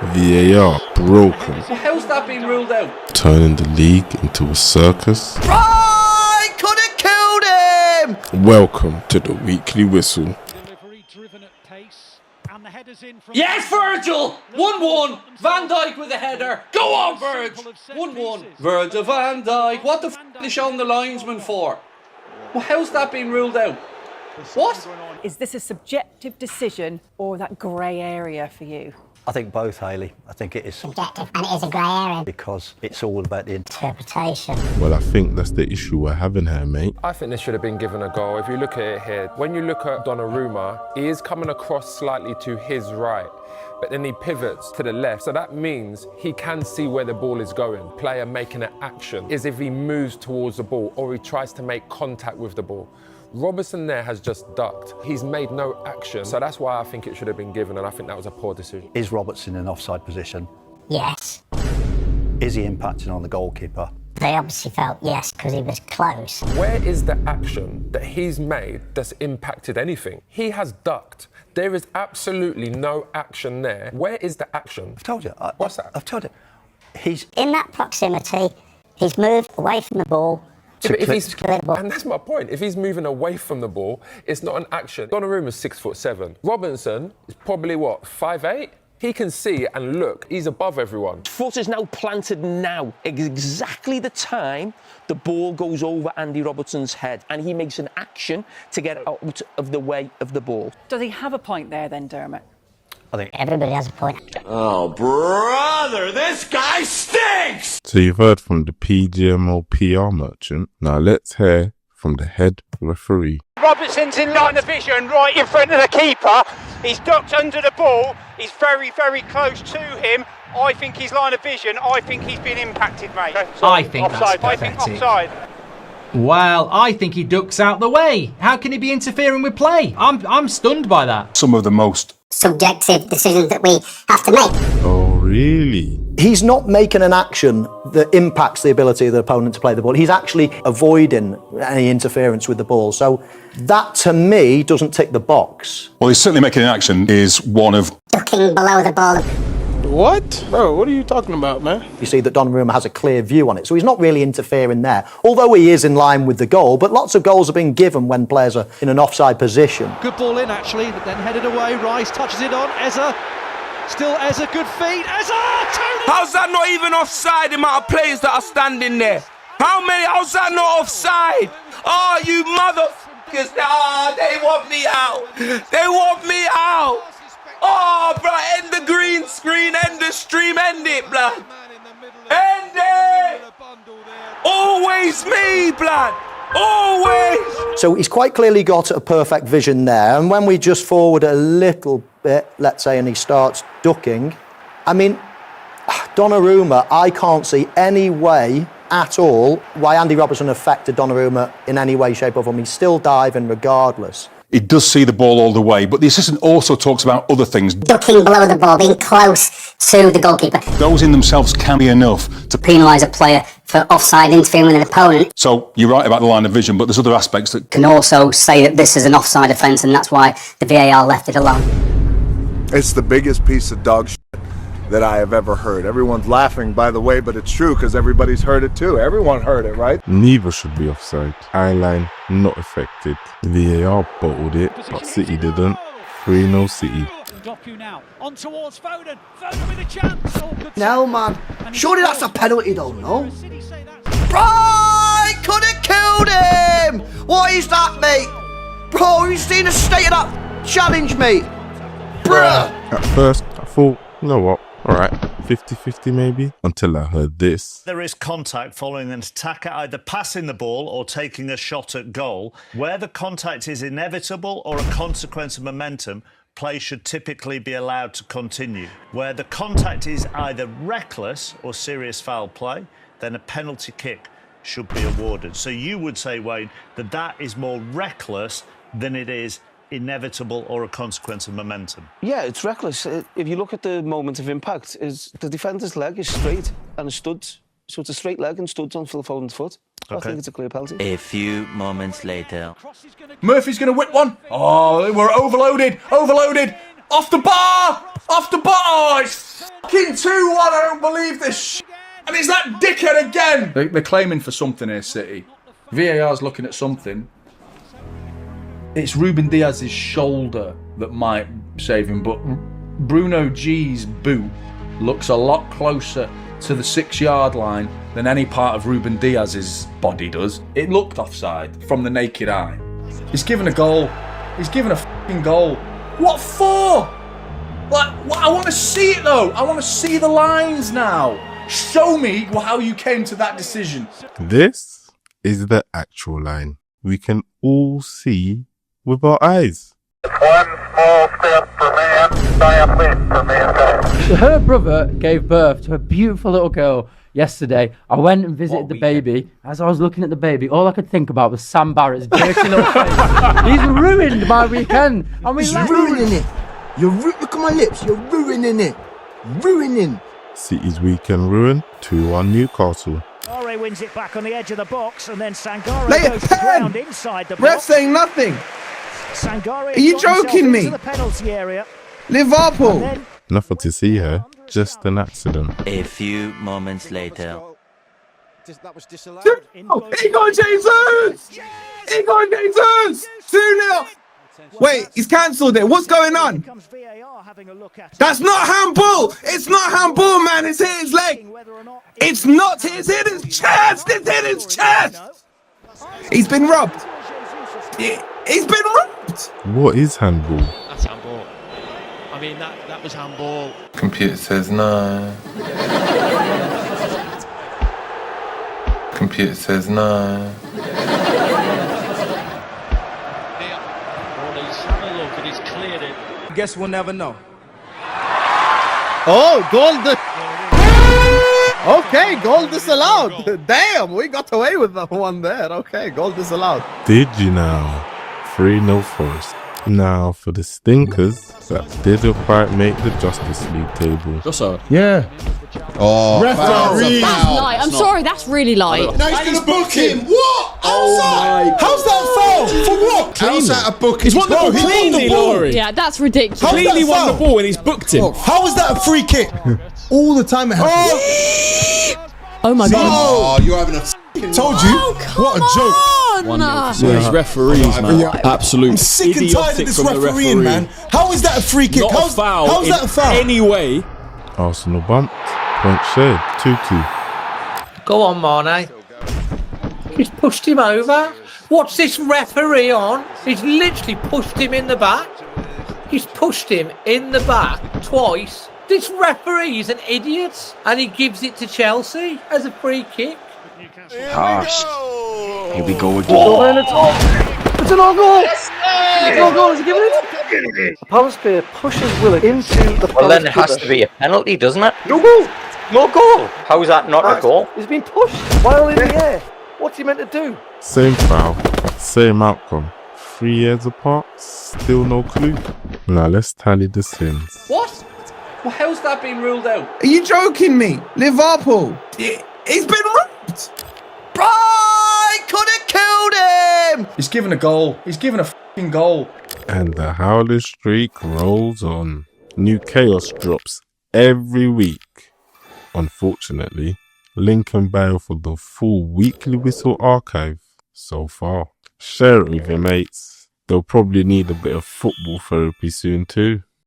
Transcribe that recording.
VAR broken. Well, how's that been ruled out? Turning the league into a circus. Right! Could have killed him! Welcome to the weekly whistle. Yes, Virgil! 1-1. Van Dijk with a header. Go on, Virgil! 1-1. Virgil van Dijk. What the f*** are they showing the linesman for? Well, how's that been ruled out? What? Is this a subjective decision or that grey area for you? I think both, Hayley. I think it is subjective and it is a grey area. Because it's all about the interpretation. Well, I think that's the issue we're having here, mate. I think this should have been given a goal. If you look at it here, when you look at Donnarumma, he is coming across slightly to his right, but then he pivots to the left. So that means he can see where the ball is going. Player making an action is if he moves towards the ball or he tries to make contact with the ball. Robertson there has just ducked. He's made no action. So that's why I think it should have been given, and I think that was a poor decision. Is Robertson in an offside position? Yes. Is he impacting on the goalkeeper? They obviously felt yes, because he was close. Where is the action that he's made that's impacted anything? He has ducked. There is absolutely no action there. Where is the action? I've told you. What's that? I've told you. He's in that proximity. He's moved away from the ball. Yeah, and that's my point. If he's moving away from the ball, it's not an action. Donnarumma's 6'7". Robinson is probably what, 5'8"? He can see and look. He's above everyone. Foot is now planted now. Exactly the time the ball goes over Andy Robertson's head and he makes an action to get out of the way of the ball. Does he have a point there then, Dermot? I think everybody has a point. Oh, brother, this guy stinks! So you've heard from the PGMO PR merchant. Now let's hear from the head referee. Robertson's in line of vision right in front of the keeper. He's ducked under the ball. He's very, very close to him. I think he's line of vision. I think he's been impacted, mate. I think offside. that's pathetic. I think offside. Well, I think he ducks out the way. How can he be interfering with play? I'm stunned by that. Some of the most subjective decisions that we have to make. Oh, really? He's not making an action that impacts the ability of the opponent to play the ball. He's actually avoiding any interference with the ball. So that, to me, doesn't tick the box. Well, he's certainly making an action is one of ducking below the ball. What? Bro, what are you talking about, man? You see that Donnarumma has a clear view on it, so he's not really interfering there. Although he is in line with the goal, but lots of goals have been given when players are in an offside position. Good ball in, actually, but then headed away. Rice touches it on. Eze. Still Eze, good feet. Eze! How's that not even offside, the amount of players that are standing there? How's that not offside? Oh, you motherfuckers. Ah, they want me out. They want me out. Oh, bro, end the green screen, end the stream, end it, blood. End it. Always me, blood. Always. So he's quite clearly got a perfect vision there. And when we just forward a little bit, let's say, and he starts ducking, I mean, Donnarumma, I can't see any way at all why Andy Robertson affected Donnarumma in any way, shape or form. He's still diving regardless. He does see the ball all the way, but the assistant also talks about other things. Ducking below the ball, being close to the goalkeeper. Those in themselves can be enough to penalise a player for offside interfering with an opponent. So you're right about the line of vision, but there's other aspects that can also say that this is an offside offence, and that's why the VAR left it alone. It's the biggest piece of dog shit that I have ever heard. Everyone's laughing, by the way, but it's true because everybody's heard it too. Everyone heard it, right? Neither should be offside. Eyeline not affected. VAR bottled it, but City didn't. 3-0 City. Now on towards Foden. Foden with a chance. Oh, good. No, man. Surely that's a penalty, though, no? Right! Could have killed him! What is that, mate? Bro, have you seen the state of that challenge, mate? Bruh! At first, I thought, you know what? Alright, 50-50 maybe, until I heard this. There is contact following an attacker either passing the ball or taking a shot at goal. Where the contact is inevitable or a consequence of momentum, play should typically be allowed to continue. Where the contact is either reckless or serious foul play, then a penalty kick should be awarded. So you would say, Wayne, that that is more reckless than it is inevitable or a consequence of momentum. Yeah, it's reckless. If you look at the moment of impact, is the defender's leg is straight and studs, so it's a straight leg and studs on Phil Foden's foot. Okay. I think it's a clear penalty. A few moments later. Murphy's going to whip one. Oh, we're overloaded. Overloaded. Off the bar. Off the ball. Oh, it's fucking 2-1. I don't believe this shit. And it's that dickhead again. They're claiming for something here, City. VAR's looking at something. It's Ruben Diaz's shoulder that might save him, but Bruno G's boot looks a lot closer to the 6-yard line than any part of Ruben Diaz's body does. It looked offside from the naked eye. He's given a goal. He's given a fucking goal. What for? Like, I want to see it though. I want to see the lines now. Show me how you came to that decision. This is the actual line. We can all see with our eyes. One small step for man, giant leap for mankind. Her brother gave birth to a beautiful little girl yesterday. I went and visited the baby. As I was looking at the baby, all I could think about was Sam Barrett's dirty little face. He's ruined my weekend. I mean, he's ruining it. Look at my lips. You're ruining it. Ruining. City's weekend ruined. 2-1 Newcastle. Ore wins it back on the edge of the box, and then Sangare goes to ground inside the box. Ref saying nothing. Sangare, are you joking me? The penalty area. Liverpool. Nothing to see here. Just an accident. A few moments later. That was disallowed. Oh, Igor Jesus! Igor Jesus! 2-0. Wait, he's cancelled it. What's going on? That's not handball. It's not handball, man. It's hit his leg. It's not his chest. It's hit his chest. He's been robbed. He's been robbed. What is handball? That's handball. I mean, that was handball. Computer says no. Computer says no. Guess we'll never know. Oh, goal. Okay, goal disallowed. Damn, we got away with that one there. Okay, goal disallowed. Did you now? 3-0 Forest. Now for the stinkers that didn't quite make the Justice League table. Yeah. Oh, referee. That's light. I'm sorry, that's really light. No, he's going to book him. What? How's that foul? For what? How's that a book? He's won the ball cleanly, Laurie. Yeah, that's ridiculous. Cleanly won the ball and he's booked him. How is that a free kick? All the time it happens. Oh my god. Oh, you're having a told you. What a joke. These referees, man. Absolute. I'm sick and tired of this refereeing, man. How is that a free kick? How's that a foul? Anyway. Arsenal bumped. Point shared. 2-2. Go on, Mane. He's pushed him over. What's this referee on? He's literally pushed him in the back. He's pushed him in the back twice. This referee is an idiot. And he gives it to Chelsea as a free kick. Harsh. Here we go again. It's an own goal. It's an own goal. Is he giving it? The Palace player pushes Willock into the Palace. Well, then it has to be a penalty, doesn't it? No goal. No goal. How is that not a goal? He's been pushed while in the air. What's he meant to do? Same foul. Same outcome. 3 years apart. Still no clue. Now let's tally the sins. What? Well, how's that been ruled out? Are you joking me? Liverpool. He's been robbed. Bright could have killed him. He's given a goal. He's given a fucking goal. And the Howlers streak rolls on. New chaos drops every week. Unfortunately, link and bail for the full weekly whistle archive so far. Share it with your mates. They'll probably need a bit of football therapy soon too.